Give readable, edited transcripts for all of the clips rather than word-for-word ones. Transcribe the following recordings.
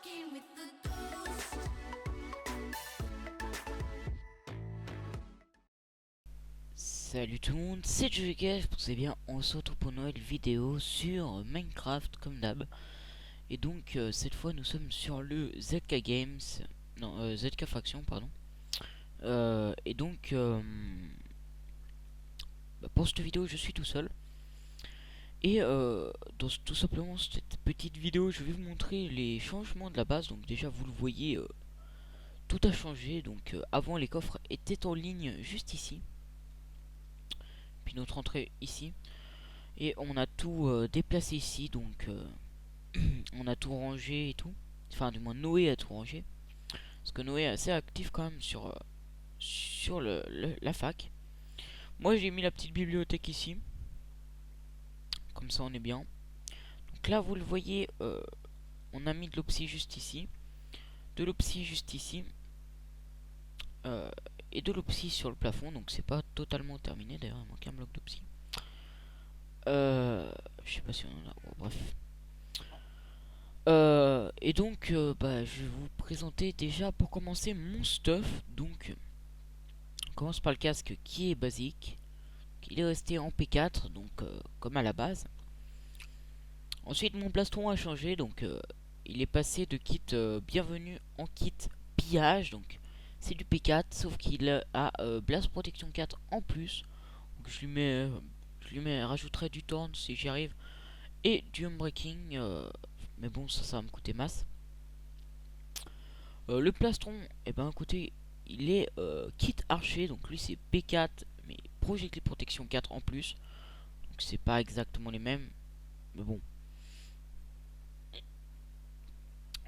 fucking with the ghost. Salut tout le monde, c'est JGF, vous savez bien, on se retrouve pour une nouvelle vidéo sur Minecraft comme d'hab. Et donc cette fois nous sommes sur le ZK Games, non ZK Faction pardon. Et donc pour cette vidéo je suis tout seul. Et tout simplement cette petite vidéo je vais vous montrer les changements de la base. Donc déjà vous le voyez, tout a changé. Donc avant les coffres étaient en ligne juste ici. Puis notre entrée ici. Et on a tout déplacé ici, donc on a tout rangé et tout. Enfin, du moins Noé a tout rangé. Parce que Noé est assez actif quand même sur la fac. Moi j'ai mis la petite bibliothèque ici. Comme ça on est bien. Donc là vous le voyez, on a mis de l'opsie juste ici. De l'opsie juste ici. euh, et de l'opsie sur le plafond. Donc c'est pas totalement terminé. D'ailleurs il manque un bloc d'opsie. Je sais pas si on en a. Bon, bref. Et donc, je vais vous présenter déjà pour commencer mon stuff. Donc, on commence par le casque qui est basique. Il est resté en P4, donc comme à la base. Ensuite, mon plastron a changé, donc il est passé de kit bienvenue en kit pillage. Donc, c'est du P4, sauf qu'il a Blast Protection 4 en plus. Donc, rajouterai du Torn si j'y arrive. Et du Unbreaking, mais bon, ça va me coûter masse. Le plastron, et ben écoutez, il est kit archer, donc lui c'est P4, mais projectile protection 4 en plus. Donc c'est pas exactement les mêmes, mais bon.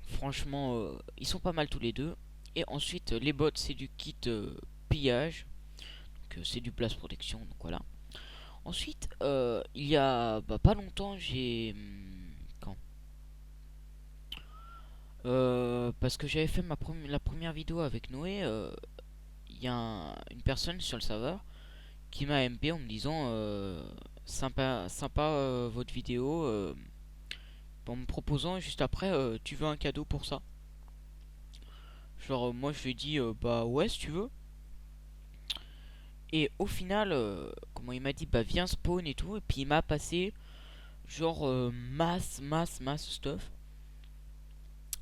Franchement, ils sont pas mal tous les deux. Et ensuite, les bottes, c'est du kit pillage. Donc c'est du place protection, donc voilà. Ensuite, il y a pas longtemps, j'ai... quand parce que j'avais fait la première vidéo avec Noé, il y a une personne sur le serveur qui m'a MP en me disant sympa votre vidéo, en me proposant juste après tu veux un cadeau pour ça. Genre moi je lui ai dit bah ouais si tu veux. Et au final comment il m'a dit bah viens spawn et tout, et puis il m'a passé genre masse stuff.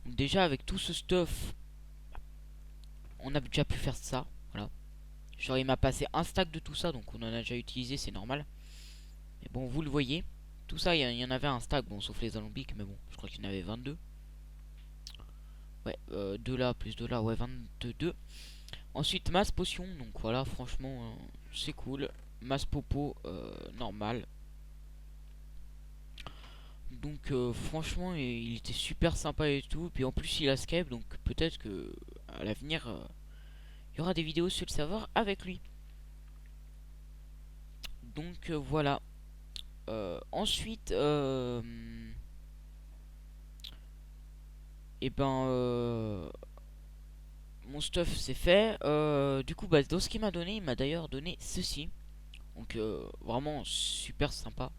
Donc, déjà avec tout ce stuff on a déjà pu faire ça, voilà. Genre il m'a passé un stack de tout ça, donc on en a déjà utilisé, c'est normal. Mais bon vous le voyez, tout ça il y en avait un stack, bon sauf les alambics, mais bon je crois qu'il y en avait 22. Ouais, 2 là plus 2 là, ouais 22. Ensuite masse potion, donc voilà franchement c'est cool. Masse popo normal. Donc franchement il était super sympa et tout. Puis en plus il a Skype, donc peut-être que à l'avenir il y aura des vidéos sur le serveur avec lui. Donc voilà. Ensuite et ben mon stuff c'est fait. Du coup bah dans ce qu'il m'a donné, il m'a d'ailleurs donné ceci. Donc vraiment super sympa.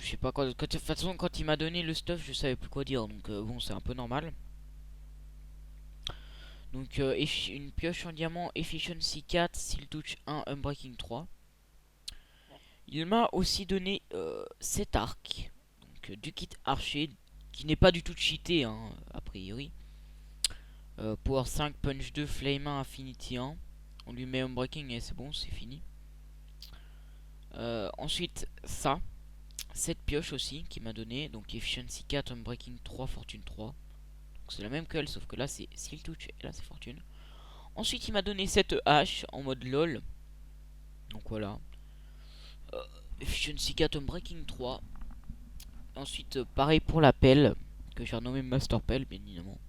Je sais pas, de toute façon quand il m'a donné le stuff je savais plus quoi dire, donc bon c'est un peu normal. Donc une pioche en diamant Efficiency 4, Seal Touch 1, Unbreaking 3. Il m'a aussi donné cet arc, donc du kit archer, qui n'est pas du tout cheaté hein, a priori. Power 5, Punch 2, Flame 1, Affinity 1. On lui met Unbreaking et c'est bon, c'est fini. Ensuite ça, cette pioche aussi qui m'a donné, donc Efficiency 4, Unbreaking 3, Fortune 3. C'est la même qu'elle, sauf que là c'est Skill Touch et là c'est Fortune. Ensuite il m'a donné cette hache en mode LOL. Donc voilà. Efficiency 4 Breaking 3. Ensuite pareil pour la pelle, que j'ai renommé Master Pelle bien évidemment.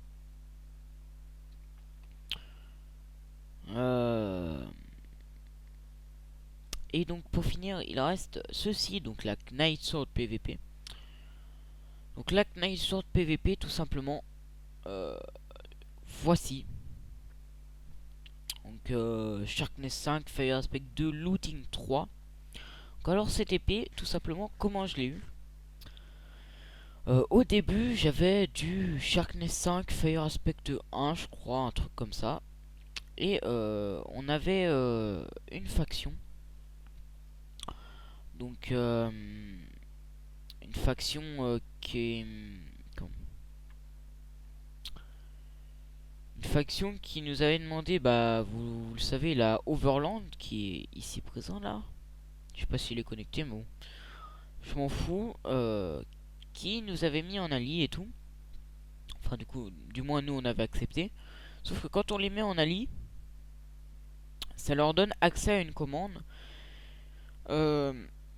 Et donc pour finir il reste ceci, donc la Knight Sword PVP. Donc la Knight Sword PVP tout simplement. Voici. Donc Sharpness 5, Fire Aspect 2, Looting 3. Donc alors cette épée, tout simplement, comment je l'ai eu Au début, j'avais du Sharkness 5 Fire Aspect 1, je crois, un truc comme ça. Et on avait une faction. Donc, une faction qui est. Comment Une faction qui nous avait demandé, bah, vous le savez, la Overland qui est ici présent là. Je sais pas s'il est connecté, mais bon, je m'en fous. Qui nous avait mis en allié et tout. Enfin, du coup, du moins nous on avait accepté. Sauf que quand on les met en allié, ça leur donne accès à une commande euh,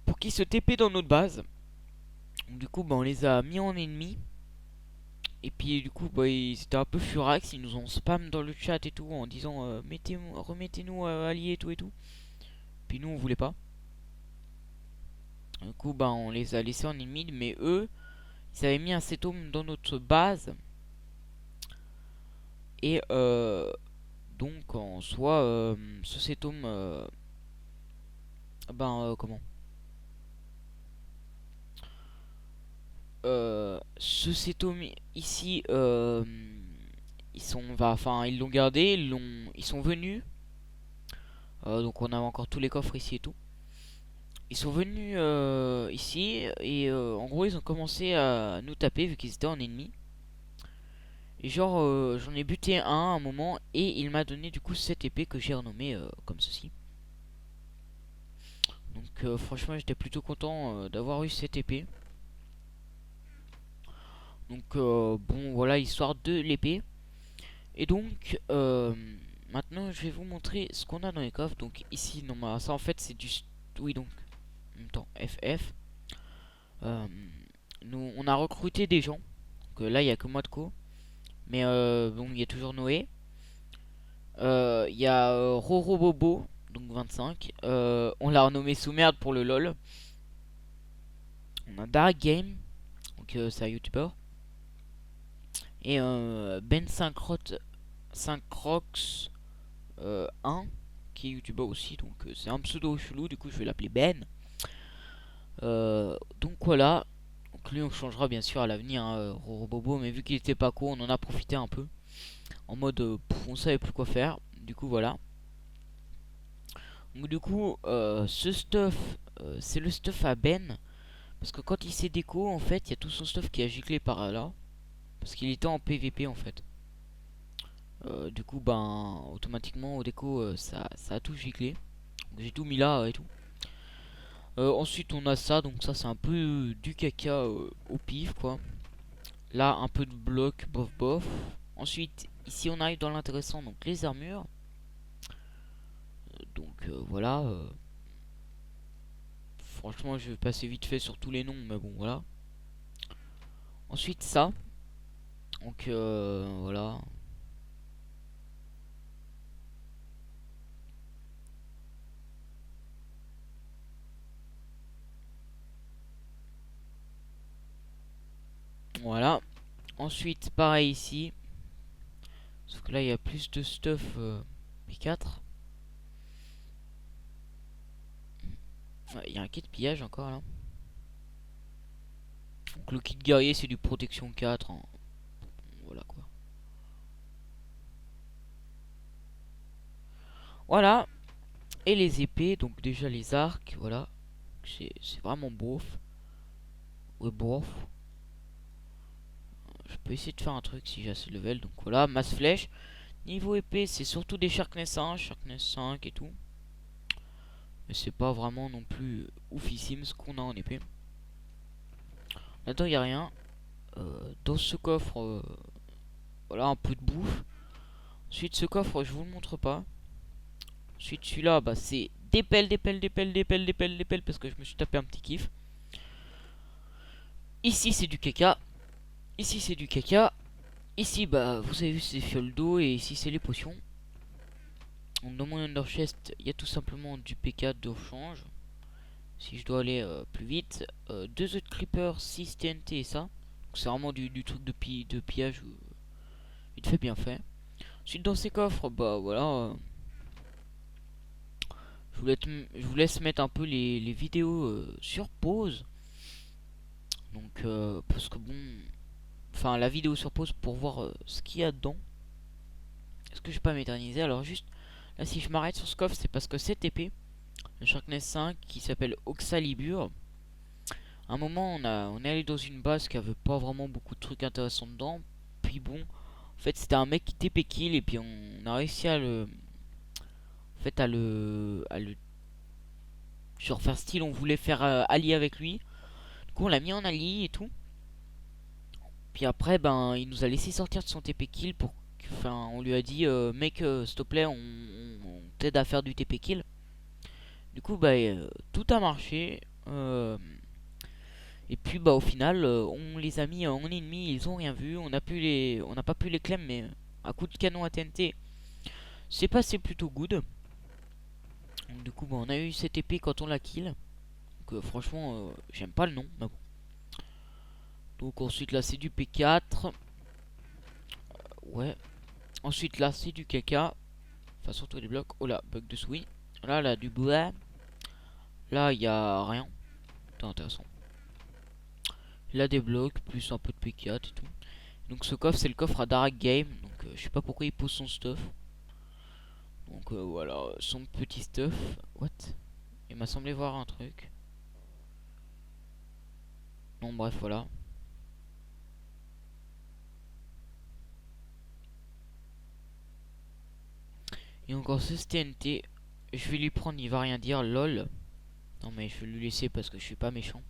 pour qu'ils se TP dans notre base. Donc, du coup, bah, on les a mis en ennemi. Et puis du coup, bah, ils étaient un peu furax, ils nous ont spam dans le chat et tout en disant remettez-nous alliés et tout et tout. Puis nous on voulait pas. Du coup, bah, on les a laissés en ennemi, mais eux, ils avaient mis un cétome dans notre base. Et donc en soi, ce cétome, comment ce cétome ici, ils l'ont gardé, ils sont venus. Donc on avait encore tous les coffres ici et tout. Ils sont venus ici et en gros ils ont commencé à nous taper vu qu'ils étaient en ennemi. Et genre j'en ai buté un à un moment et il m'a donné du coup cette épée que j'ai renommée comme ceci. Donc franchement j'étais plutôt content d'avoir eu cette épée. Donc bon voilà histoire de l'épée. Et donc maintenant je vais vous montrer ce qu'on a dans les coffres. Donc ici non ça en fait c'est du... Oui donc en même temps FF. Nous on a recruté des gens. Donc là il y a que moi de co. Mais bon il y a toujours Noé. Il y a Roro Bobo. Donc 25. On l'a renommé sous merde pour le lol. On a Dark Game. Donc c'est un youtubeur. Et Ben 5rox 1 qui est youtubeur aussi, donc c'est un pseudo chelou, du coup je vais l'appeler Ben. Donc voilà, donc lui on changera bien sûr à l'avenir, hein, Rorobobo, mais vu qu'il était pas court, on en a profité un peu en mode on savait plus quoi faire, du coup voilà. Donc du coup ce stuff c'est le stuff à Ben, parce que quand il s'est déco en fait il y a tout son stuff qui a giclé par là, parce qu'il était en PVP en fait. Du coup ben automatiquement au déco ça a tout giclé, j'ai tout mis là et tout. Ensuite on a ça, donc ça c'est un peu du caca au pif quoi. Là un peu de bloc, bof bof. Ensuite ici on arrive dans l'intéressant, donc les armures. Donc voilà. Franchement je vais passer vite fait sur tous les noms, mais bon voilà. Ensuite ça. Donc voilà. Voilà. Ensuite pareil ici. Sauf que là il y a plus de stuff P4. Il y a un kit de pillage encore là. Donc le kit guerrier c'est du protection 4 hein. Voilà quoi. Voilà. Et les épées, donc déjà les arcs, voilà. C'est vraiment beauf. Ouais, beauf. Je peux essayer de faire un truc si j'ai assez de level. Donc voilà, masse flèche. Niveau épée, c'est surtout des Sharkness 1, Sharkness 5 et tout. Mais c'est pas vraiment non plus oufissime ce qu'on a en épée. Là-dedans, il n'y a rien. Dans ce coffre, voilà, un peu de bouffe. Ensuite, ce coffre, je vous le montre pas. Ensuite, celui-là, bah, c'est des pelles, des pelles, des pelles, des pelles, des pelles, des pelles, parce que je me suis tapé un petit kiff. Ici, c'est du caca. Ici, c'est du caca. Ici, bah, vous avez vu, c'est des fioles d'eau. Et ici, c'est les potions. Donc, dans mon Under Chest, il y a tout simplement du P4 de rechange. Si je dois aller plus vite. 2 autres creepers, 6 TNT et ça. C'est vraiment du truc de pillage. Vite fait, bien fait. Ensuite, dans ces coffres, bah voilà. Je vous laisse mettre un peu les vidéos sur pause. Donc parce que bon, enfin la vidéo sur pause pour voir ce qu'il y a dedans. Est-ce que je vais pas m'éterniser? Alors juste là, si je m'arrête sur ce coffre, c'est parce que cette épée, le Sharkness 5 qui s'appelle Oxalibur. À un moment, on est allé dans une base qui avait pas vraiment beaucoup de trucs intéressants dedans. Puis bon, en fait, c'était un mec qui TP kill et puis on a réussi à le, en fait, à le genre faire style. On voulait faire allié avec lui. Du coup, on l'a mis en allié et tout. Puis après, ben, il nous a laissé sortir de son TP kill pour, enfin, on lui a dit, mec, s'il te plaît, on t'aide à faire du TP kill. Du coup, bah, tout a marché. Et puis bah au final on les a mis en ennemi, ils ont rien vu, on n'a pas pu les claim mais à coup de canon à TNT c'est passé plutôt good. Donc du coup bah, on a eu cette épée quand on la kill. Donc franchement j'aime pas le nom mais bon. Donc ensuite là c'est du P4. Ouais. Ensuite là c'est du caca. Enfin surtout des blocs. Oh là, bug de souris. Là du bois. Là il y a rien. C'est intéressant. Là des blocs plus un peu de P4 et tout. Donc ce coffre c'est le coffre à Dark Game. Donc je sais pas pourquoi il pose son stuff. Donc voilà, son petit stuff. What? Il m'a semblé voir un truc. Non, bref, voilà. Et encore ce TNT. Je vais lui prendre, il va rien dire, lol. Non, mais je vais lui laisser parce que je suis pas méchant.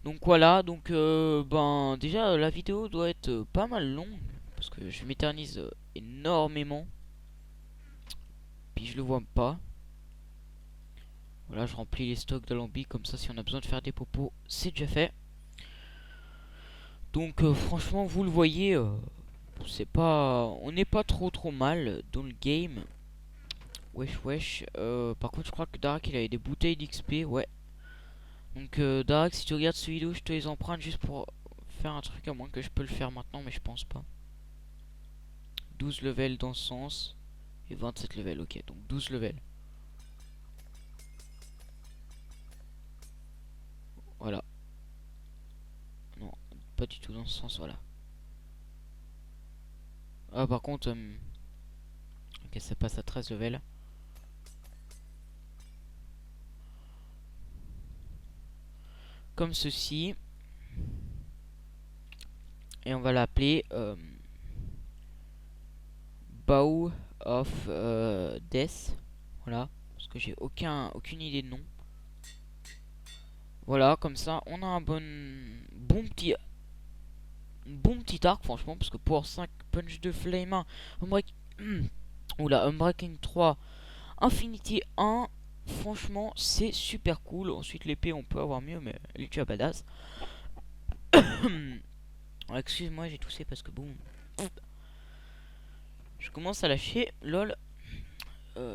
Donc voilà, donc ben déjà la vidéo doit être pas mal longue. Parce que je m'éternise énormément. Puis je le vois pas. Voilà, je remplis les stocks d'alambic comme ça si on a besoin de faire des popos, c'est déjà fait. Donc franchement, vous le voyez, c'est pas, on n'est pas trop mal dans le game. Wesh wesh. Par contre, je crois que Darak il avait des bouteilles d'XP, ouais. Donc Darak, si tu regardes cette vidéo, je te les emprunte juste pour faire un truc, à moins que je peux le faire maintenant, mais je pense pas. 12 levels dans ce sens et 27 levels, ok, donc 12 levels. Voilà. Non, pas du tout dans ce sens, voilà. Ah, par contre, ok, ça passe à 13 levels. Comme ceci. Et on va l'appeler Bow of Death. Voilà. Parce que j'ai aucune idée de nom. Voilà, comme ça, on a un bon petit arc, franchement, parce que pour 5 punch de flame 1, oula, Unbreaking 3, Infinity 1, franchement, c'est super cool. Ensuite, l'épée, on peut avoir mieux, mais elle est déjà badass. Excuse-moi, j'ai toussé parce que bon, je commence à lâcher, lol.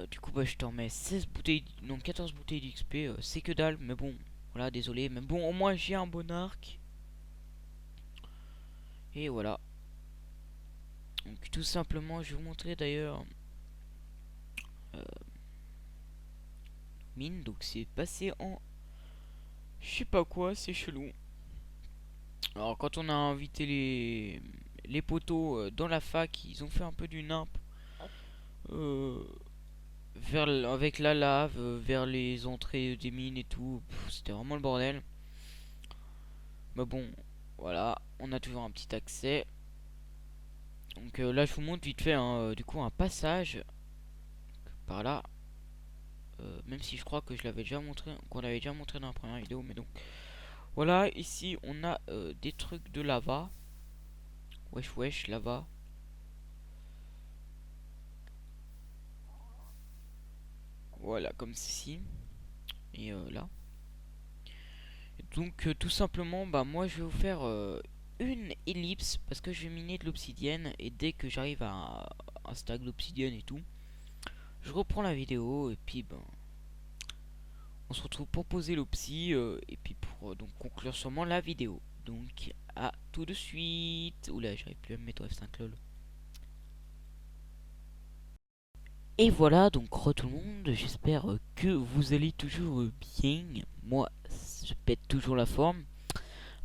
Du coup, bah, je t'en mets 16 bouteilles, non, 14 bouteilles d'XP, c'est que dalle, mais bon, voilà, désolé, mais bon, au moins j'ai un bon arc. Et voilà. Donc tout simplement, je vais vous montrer d'ailleurs mine. Donc c'est passé en je sais pas quoi, c'est chelou. Alors quand on a invité les poteaux dans la fac, ils ont fait un peu du nimp euh, avec la lave vers les entrées des mines et tout. C'était vraiment le bordel. Mais bon, voilà, on a toujours un petit accès. Donc là je vous montre vite fait du coup un passage par là. Même si je crois que je l'avais déjà montré, qu'on l'avait déjà montré dans la première vidéo, mais donc voilà, ici on a des trucs de lava. Wesh wesh, lava. Voilà, comme ceci. Et là. Donc tout simplement, bah moi je vais vous faire une ellipse parce que je vais miner de l'obsidienne. Et dès que j'arrive à un stack d'obsidienne et tout, je reprends la vidéo et puis ben on se retrouve pour poser l'opsi et puis pour donc conclure sûrement la vidéo. Donc à tout de suite. Oula, j'arrive plus à me mettre F5 lol. Et voilà, donc re tout le monde, j'espère que vous allez toujours bien. Moi, je pète toujours la forme.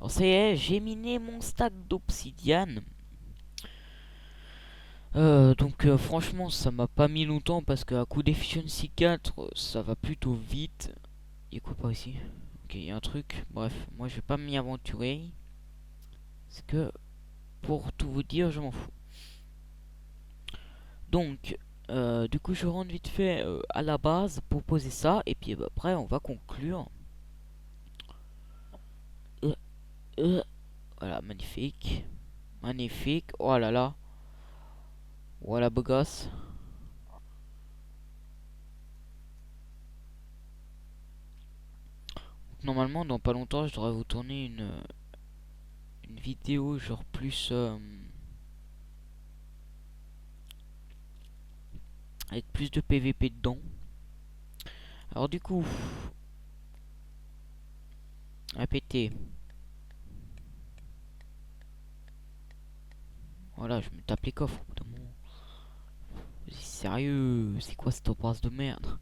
Alors ça y est, j'ai miné mon stack d'obsidiane. Donc franchement ça m'a pas mis longtemps parce qu'à coup d'efficiency 4 ça va plutôt vite. Y'a quoi par ici? Ok, y a un truc. Bref, moi je vais pas m'y aventurer. Parce que pour tout vous dire, je m'en fous. Donc, du coup je rentre vite fait à la base pour poser ça. Et puis après on va conclure. Voilà, magnifique. Magnifique. Oh là là. Voilà beau gosse. Normalement dans pas longtemps je devrais vous tourner une vidéo genre plus avec plus de PVP dedans. Alors du coup, répétez. Voilà, je me tape les coffres au bout d'un moment. Sérieux, c'est quoi cette passe de merde?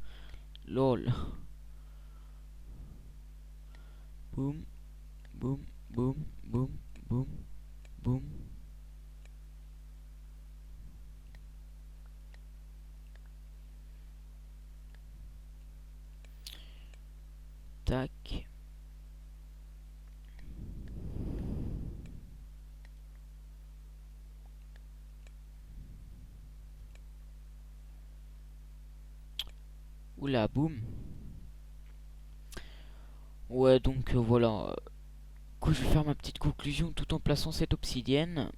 Lol. Boum, boum, boum, boum, boum, boum. Tac. Oula, boum. Ouais, donc voilà. Du coup, je vais faire ma petite conclusion tout en plaçant cette obsidienne.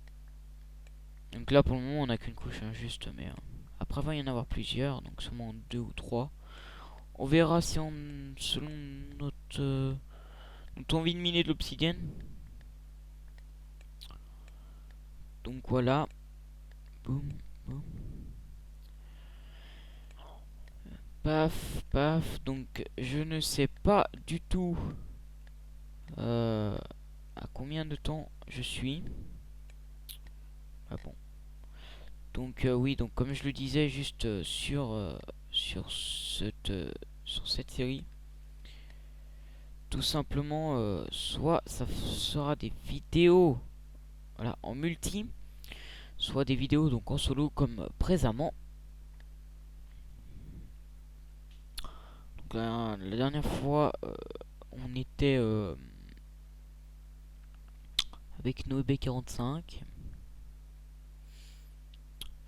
Donc là, pour le moment, on n'a qu'une couche injuste, mais après, il va y en avoir plusieurs, donc sûrement 2 ou 3. On verra si on, selon notre envie de miner de l'obsidienne. Donc voilà. Boum, boum. Paf, paf. Donc je ne sais pas du tout à combien de temps je suis. Ah bon. Donc oui, donc comme je le disais, juste sur cette série, tout simplement, soit ça sera des vidéos, voilà, en multi, soit des vidéos donc en solo comme précédemment. Donc la dernière fois, on était avec NoeB45.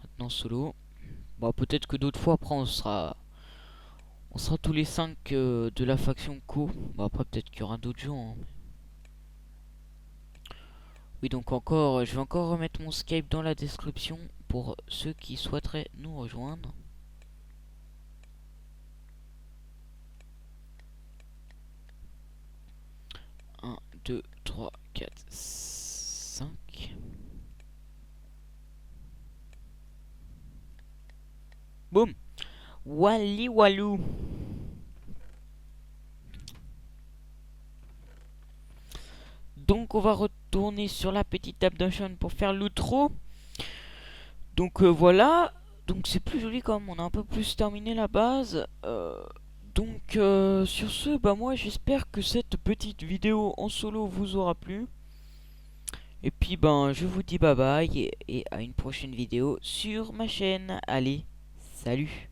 Maintenant solo. Bon, peut-être que d'autres fois après on sera tous les 5 de la faction Co. Bon, après peut-être qu'il y aura d'autres gens, hein. Oui, donc encore, je vais encore remettre mon Skype dans la description pour ceux qui souhaiteraient nous rejoindre. Un, 2, 3, 4, 5. Boum. Wally Walou. Donc on va retourner sur la petite table d'Ocean pour faire l'outro. Donc voilà. Donc c'est plus joli quand même, on a un peu plus terminé la base. Donc sur ce, bah moi j'espère que cette petite vidéo en solo vous aura plu. Et puis ben je vous dis bye bye et à une prochaine vidéo sur ma chaîne. Allez, salut!